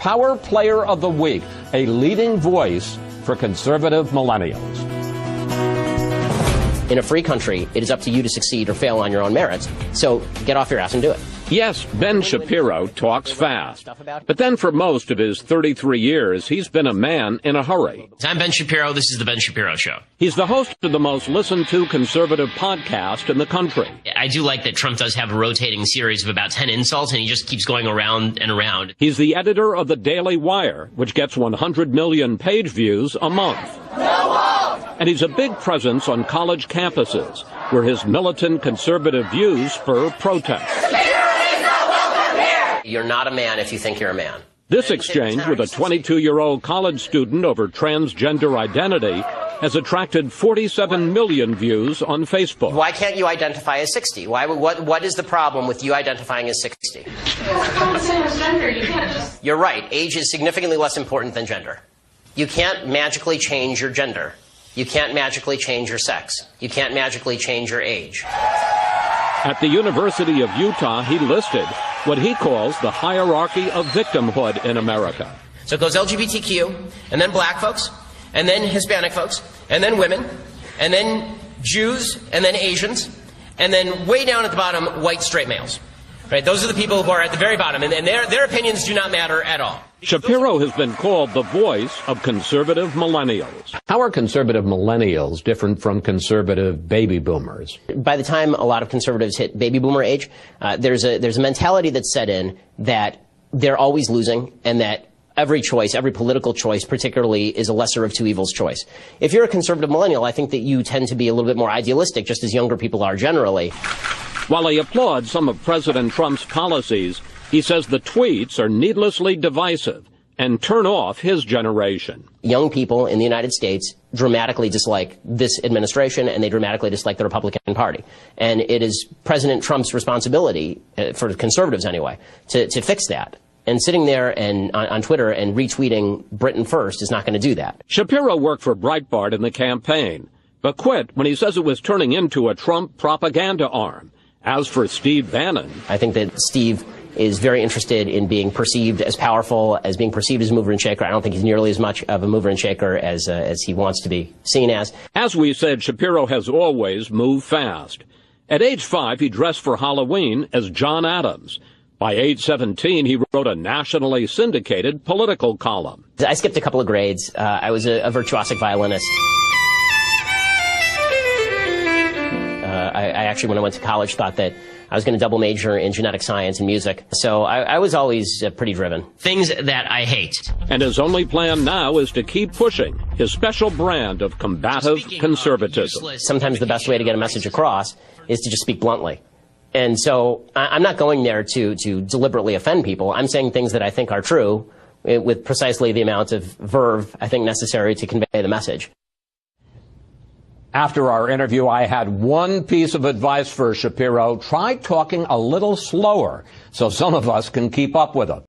Power Player of the Week, a leading voice for conservative millennials. In a free country, it is up to you to succeed or fail on your own merits. So get off your ass and do it. Yes, Ben Shapiro talks fast. But then for most of his 33 years, he's been a man in a hurry. I'm Ben Shapiro. This is The Ben Shapiro Show. He's the host of the most listened to conservative podcast in the country. I do like that Trump does have a rotating series of about 10 insults, and he just keeps going around and around. He's the editor of the Daily Wire, which gets 100 million page views a month. And he's a big presence on college campuses, where his militant conservative views spur protests. You're not a man if you think you're a man. This exchange with a 22-year-old college student over transgender identity has attracted 47 million views on Facebook. Why can't you identify as 60? What is the problem with you identifying as 60? You're right. Age is significantly less important than gender. You can't magically change your gender. You can't magically change your sex. You can't magically change your age. At the University of Utah, he listed what he calls the hierarchy of victimhood in America. So it goes LGBTQ, and then black folks, and then Hispanic folks, and then women, and then Jews, and then Asians, and then way down at the bottom, white straight males. Right? Those are the people who are at the very bottom, and their opinions do not matter at all. Shapiro has been called the voice of conservative millennials. How are conservative millennials different from conservative baby boomers? By the time a lot of conservatives hit baby boomer age, there's a mentality that's set in that they're always losing, and that every choice, every political choice particularly, is a lesser of two evils choice. If you're a conservative millennial, I think that you tend to be a little bit more idealistic, just as younger people are generally. While he applauds some of President Trump's policies, he says the tweets are needlessly divisive and turn off his generation. Young people in the United States dramatically dislike this administration, and they dramatically dislike the Republican Party. And it is President Trump's responsibility, for conservatives anyway, to fix that. And sitting there and on Twitter and retweeting Britain First is not going to do that. Shapiro worked for Breitbart in the campaign, but quit when he says it was turning into a Trump propaganda arm. As for Steve Bannon, I think that Steve is very interested in being perceived as powerful, as being perceived as a mover and shaker. I don't think he's nearly as much of a mover and shaker as he wants to be seen as. As we said, Shapiro has always moved fast. At age 5, he dressed for Halloween as John Adams. By age 17, he wrote a nationally syndicated political column. I skipped a couple of grades. I was a virtuosic violinist. I actually, when I went to college, thought that I was going to double major in genetic science and music. So I was always pretty driven. Things that I hate. And his only plan now is to keep pushing his special brand of combative conservatism. Sometimes the best way to get a message across is to just speak bluntly. And so I'm not going there to deliberately offend people. I'm saying things that I think are true with precisely the amount of verve I think necessary to convey the message. After our interview, I had one piece of advice for Shapiro. Try talking a little slower so some of us can keep up with him.